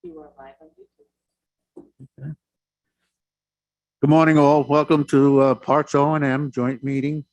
You are live on YouTube. Okay. Good morning, all. Welcome to Parks O&M joint meeting.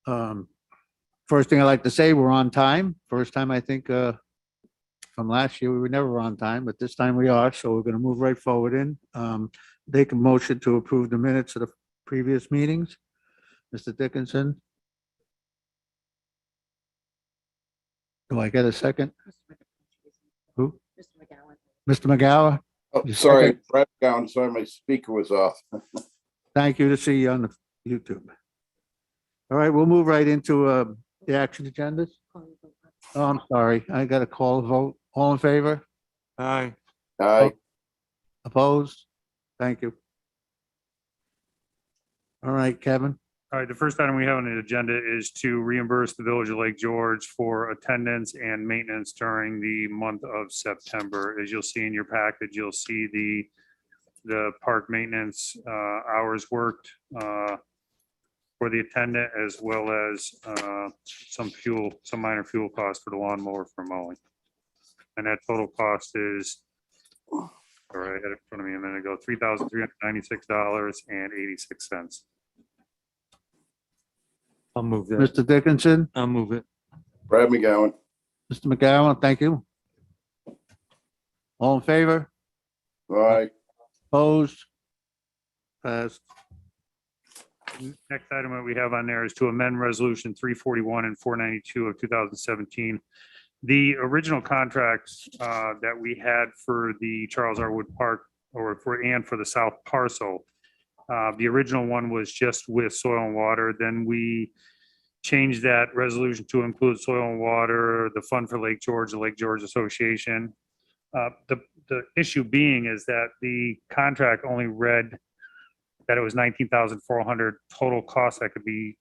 First thing I'd like to say, we're on time. First time, I think, from last year, we were never on time, but this time we are, so we're going to move right forward in. Take a motion to approve the minutes of the previous meetings. Mr. Dickinson, do I get a second? Who? Mr. McGowan. Mr. McGowan? Oh, Your sorry, second? Brett down. Sorry, my speaker was off. Thank you to see you on the YouTube. All right, we'll move right into the action agendas. Oh, I'm sorry. I got a call vote. All in favor? Aye. Aye. Opposed? Thank you. All right, Kevin. All right, the first item we have on the agenda is to reimburse the Village of Lake George for attendance and maintenance during the month of September. As you'll see in your package, you'll see the park maintenance hours worked for the attendant, as well as some minor fuel costs for the lawnmower for mowing. And that total cost is, all right, I had it in front of me a minute ago, $3,396.86. I'll move that. Mr. Dickinson, I'll move it. Brad McGowan. Mr. McGowan, thank you. All in favor? Aye. Opposed? Passed. Next item that we have on there is to amend resolution 341 and 492 of 2017. The original contracts that we had for the Charles R. Wood Park for the South Parcel, the original one was just with soil and water. Then we changed that resolution to include soil and water, the Fund for Lake George, the Lake George Association. The issue being is that the contract only read that it was 19,400 total cost that could be,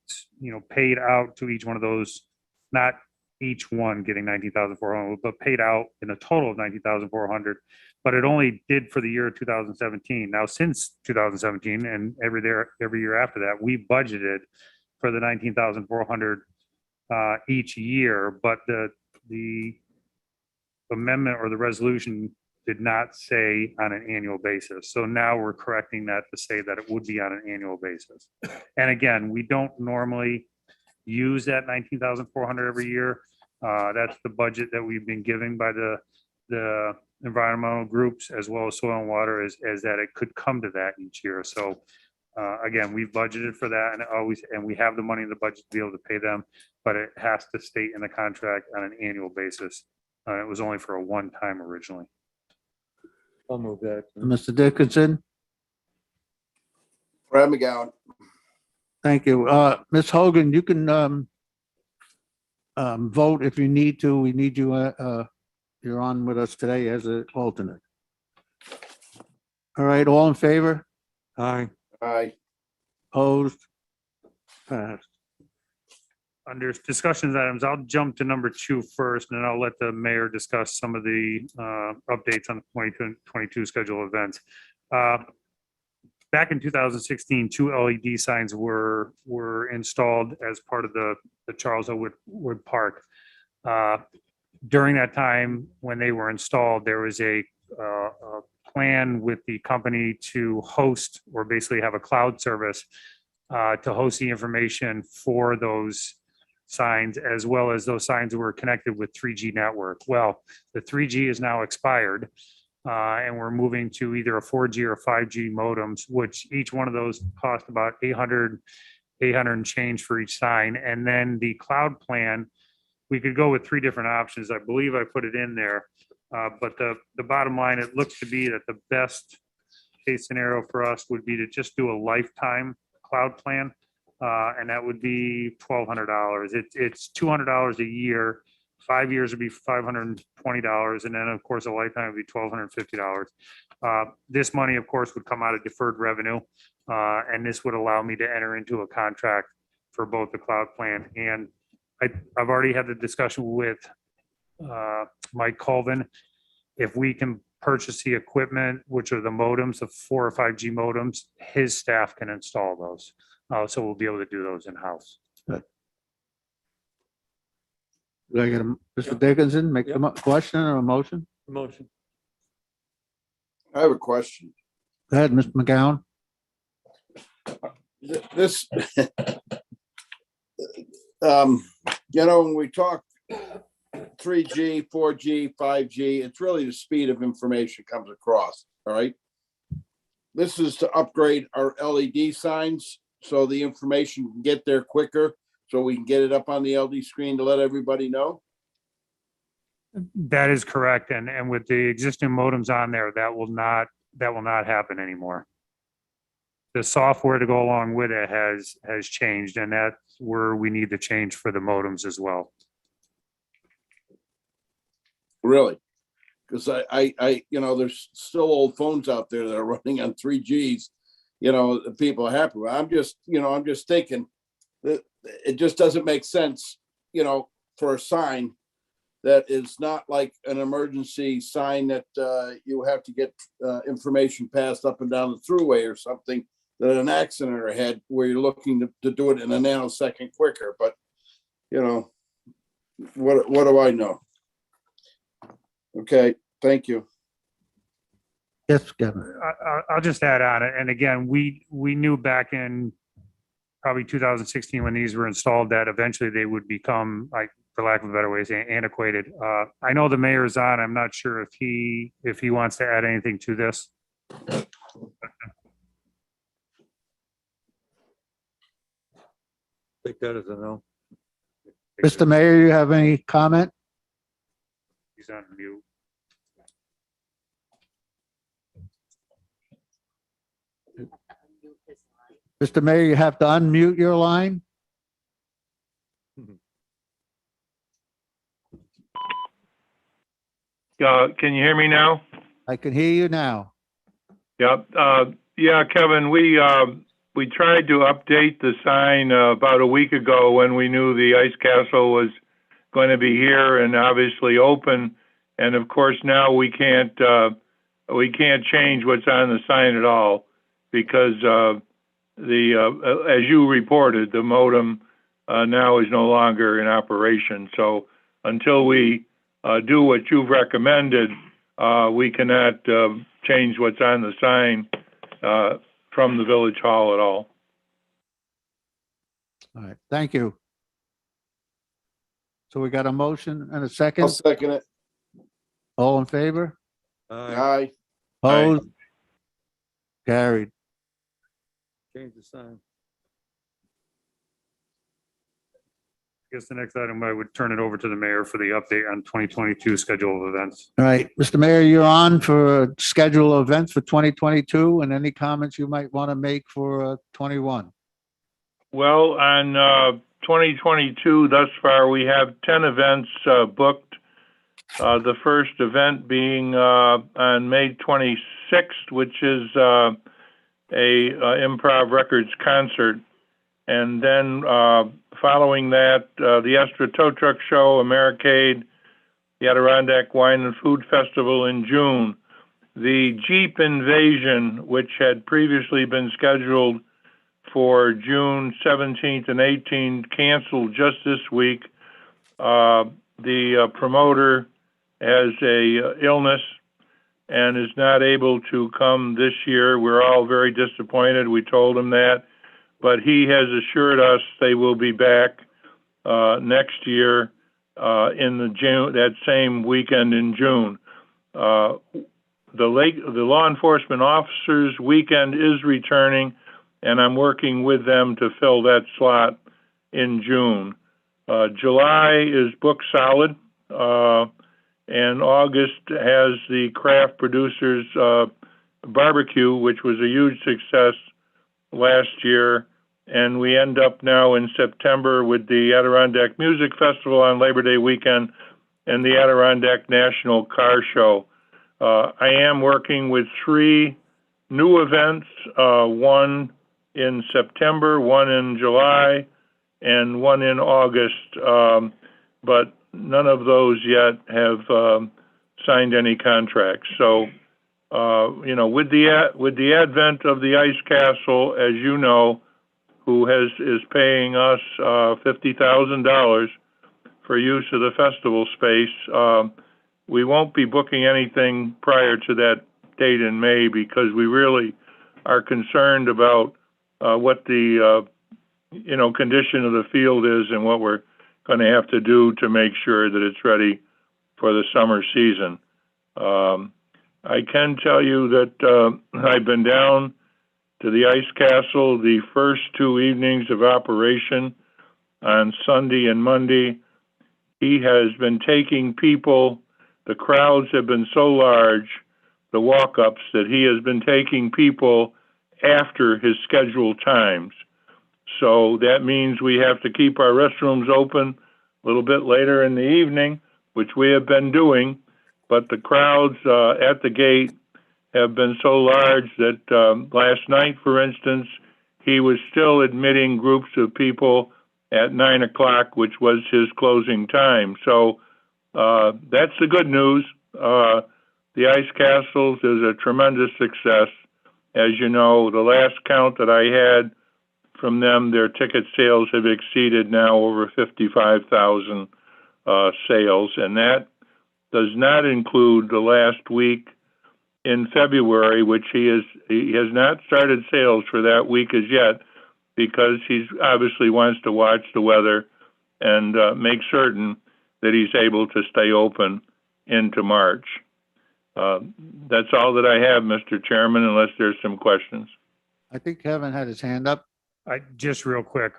paid out to each one of those, not each one getting 19,400, but paid out in a total of 19,400. But it only did for the year 2017. Now, since 2017 and every year after that, we budgeted for the 19,400 each year, but the amendment or the resolution did not say on an annual basis. So now we're correcting that to say that it would be on an annual basis. And again, we don't normally use that 19,400 every year. That's the budget that we've been given by the environmental groups, as well as soil and water, as that it could come to that each year. So again, we've budgeted for that and we have the money in the budget to be able to pay them, but it has to state in the contract on an annual basis. It was only for a one-time originally. I'll move that. Mr. Dickinson, Brad McGowan. thank you. Ms. Hogan, you can vote if you need to. We need you, you're on with us today as an alternate. All right, all in favor? Aye. Aye. Opposed? Passed. Under discussions items, I'll jump to number 2 first, and then I'll let the mayor discuss some of the updates on the 2022 schedule events. Back in 2016, 2 LED signs were installed as part of the Charles O. Wood Park. During that time, when they were installed, there was a plan with the company to host, or basically have a cloud service to host the information for those signs, as well as those signs were connected with 3G network. Well, the 3G is now expired, and we're moving to either a 4G or 5G modems, which each one of those cost about 800 and change for each sign. And then the cloud plan, we could go with 3 different options. I believe I put it in there, but the bottom line, it looks to be that the best case scenario for us would be to just do a lifetime cloud plan. And that would be $1,200. It's $200 a year. 5 years would be $520, and then of course a lifetime would be $1,250. This money, of course, would come out of deferred revenue, and this would allow me to enter into a contract for both the cloud plan. And I've already had the discussion with Mike Colvin. If we can purchase the equipment, which are the modems, the 4 or 5G modems, his staff can install those. So we'll be able to do those in-house. Do I get Mr. Dickinson, make the question or a motion? Motion. I have a question. Go ahead, Mr. McGowan. This, when we talk 3G, 4G, 5G, it's really the speed of information comes across, all right? This is to upgrade our LED signs so the information can get there quicker, so we can get it up on the LD screen to let everybody know. That is correct. And with the existing modems on there, that will not happen anymore. The software to go along with it has changed, and that's where we need the change for the modems as well. Really? Because I there's still old phones out there that are running on 3Gs, people are happy. I'm just thinking that it just doesn't make sense, for a sign that is not like an emergency sign that you have to get information passed up and down the thruway or something, that an accident ahead where you're looking to do it in a nanosecond quicker. But, what do I know? Okay, thank you. Yes, Kevin. I'll just add on it. And again, we knew back in probably 2016 when these were installed that eventually they would become, like, for lack of a better way, antiquated. I know the mayor's on. I'm not sure if he wants to add anything to this. Take that as a no. Mr. Mayor, you have any comment? He's on mute. Unmute his line. Mr. Mayor, you have to unmute your line. Can you hear me now? I can hear you now. Yep. Yeah, Kevin, we tried to update the sign about a week ago when we knew the Ice Castle was going to be here and obviously open. And of course, now we can't change what's on the sign at all because as you reported, the modem now is no longer in operation. So until we do what you've recommended, we cannot change what's on the sign from the village hall at all. All right, thank you. So we got a motion and a I'll second. second it. All in favor? Aye. Opposed? Carried. Change the sign. I guess the next item, I would turn it over to the mayor for the update on 2022 schedule of events. All right, Mr. Mayor, you're on for a schedule of events for 2022 and any comments you might want to make for 21. Well, on 2022 thus far, we have 10 events booked. The first event being on May 26th, which is a improv records concert. And then following that, the Astra Tow Truck Show, Americade, the Adirondack Wine and Food Festival in June. The Jeep Invasion, which had previously been scheduled for June 17th and 18th, canceled just this week. The promoter has a illness and is not able to come this year. We're all very disappointed. We told him that, but he has assured us they will be back next year in that same weekend in June. The law enforcement officers weekend is returning, and I'm working with them to fill that slot in June. July is booked solid, and August has the Craft Producers Barbecue, which was a huge success last year, and we end up now in September with the Adirondack Music Festival on Labor Day weekend and the Adirondack National Car Show. I am working with 3 new events, one in September, one in July, and one in August, but none of those yet have signed any contracts. So, with the advent of the Ice Castle, as you know, who is paying us $50,000 for use of the festival space, we won't be booking anything prior to that date in May because we really are concerned about what the condition of the field is and what we're going to have to do to make sure that it's ready for the summer season. I can tell you that I've been down to the Ice Castle the first 2 evenings of operation on Sunday and Monday. He has been taking people, the crowds have been so large, the walk-ups, that he has been taking people after his scheduled times. So that means we have to keep our restrooms open a little bit later in the evening, which we have been doing, but the crowds at the gate have been so large that last night, for instance, he was still admitting groups of people at 9 o'clock, which was his closing time. So that's the good news. The Ice Castles is a tremendous success. As you know, the last count that I had from them, their ticket sales have exceeded now over 55,000 sales, and that does not include the last week in February, which he has not started sales for that week as yet, because he's obviously wants to watch the weather and make certain that he's able to stay open into March. That's all that I have, Mr. Chairman, unless there's some questions. I think Kevin had his hand up. Just real quick,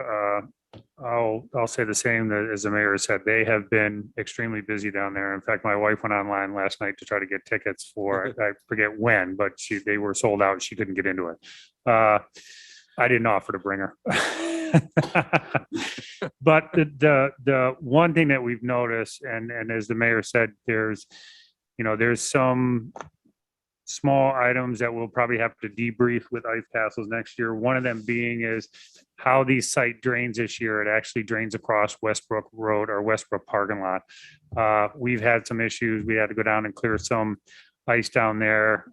I'll say the same as the mayor said. They have been extremely busy down there. In fact, my wife went online last night to try to get tickets for, I forget when, but they were sold out. She couldn't get into it. I didn't offer to bring her. But the one thing that we've noticed, and as the mayor said, there's some small items that we'll probably have to debrief with Ice Castles next year. One of them being is how the site drains this year. It actually drains across Westbrook Road or Westbrook parking lot. We've had some issues. We had to go down and clear some ice down there.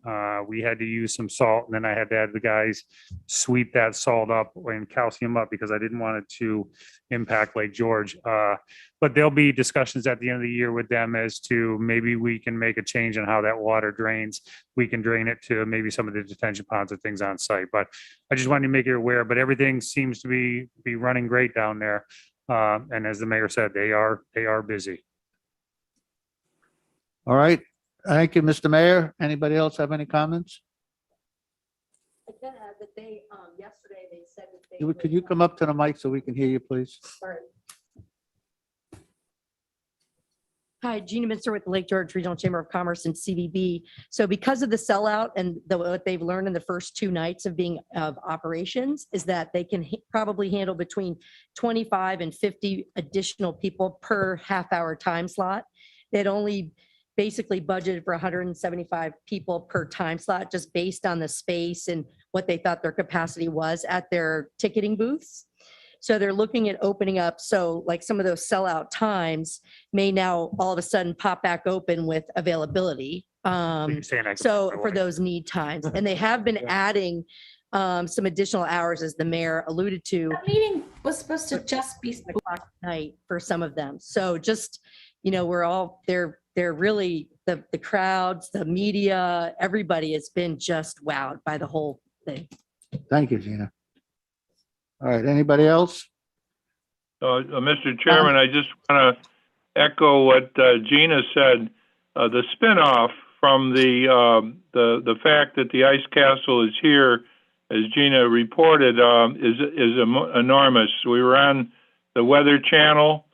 We had to use some salt, and then I had to have the guys sweep that salt up and calcium up because I didn't want it to impact Lake George. But there'll be discussions at the end of the year with them as to maybe we can make a change in how that water drains. We can drain it to maybe some of the detention ponds and things on site. But I just wanted to make you aware, but everything seems to be running great down there. And as the mayor said, they are busy. All right. Thank you, Mr. Mayor. Anybody else have any comments? I can add that they, yesterday, they said that they. Could you come up to the mic so we can hear you, please? Sorry. Hi, Gina Minster with the Lake George Regional Chamber of Commerce and CVB. So because of the sellout and what they've learned in the first 2 nights of operations is that they can probably handle between 25 and 50 additional people per half-hour time slot. They'd only basically budgeted for 175 people per time slot, just based on the space and what they thought their capacity was at their ticketing booths. So they're looking at opening up. So like some of those sellout times may now all of a sudden pop back open with availability. So for those need times, and they have been adding some additional hours, as the mayor alluded to, That meeting was supposed to just be. o'clock at night for some of them. So just, they're really, the crowds, the media, everybody has been just wowed by the whole thing. Thank you, Gina. All right, anybody else? Mr. Chairman, I just want to echo what Gina said. The spinoff from the fact that the Ice Castle is here, as Gina reported, is enormous. We were on the Weather Channel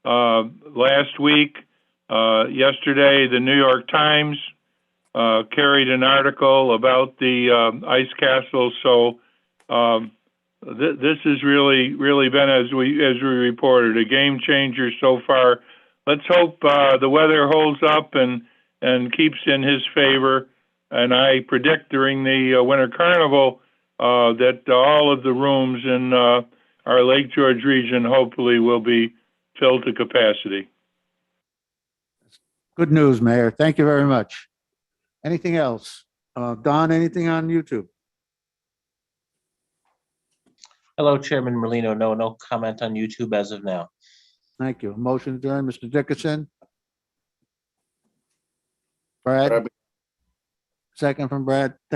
last week. Yesterday, the New York Times carried an article about the Ice Castle. So this has really been, as we reported, a game changer so far. Let's hope the weather holds up and keeps in his favor. And I predict during the Winter Carnival that all of the rooms in our Lake George region hopefully will be filled to capacity. Good news, Mayor. Thank you very much. Anything else? Don, anything on YouTube? Hello, Chairman Merlino. No comment on YouTube as of now. Thank you. Motion adjourned, Mr. Dickerson. Brad, Second from Brad. Thank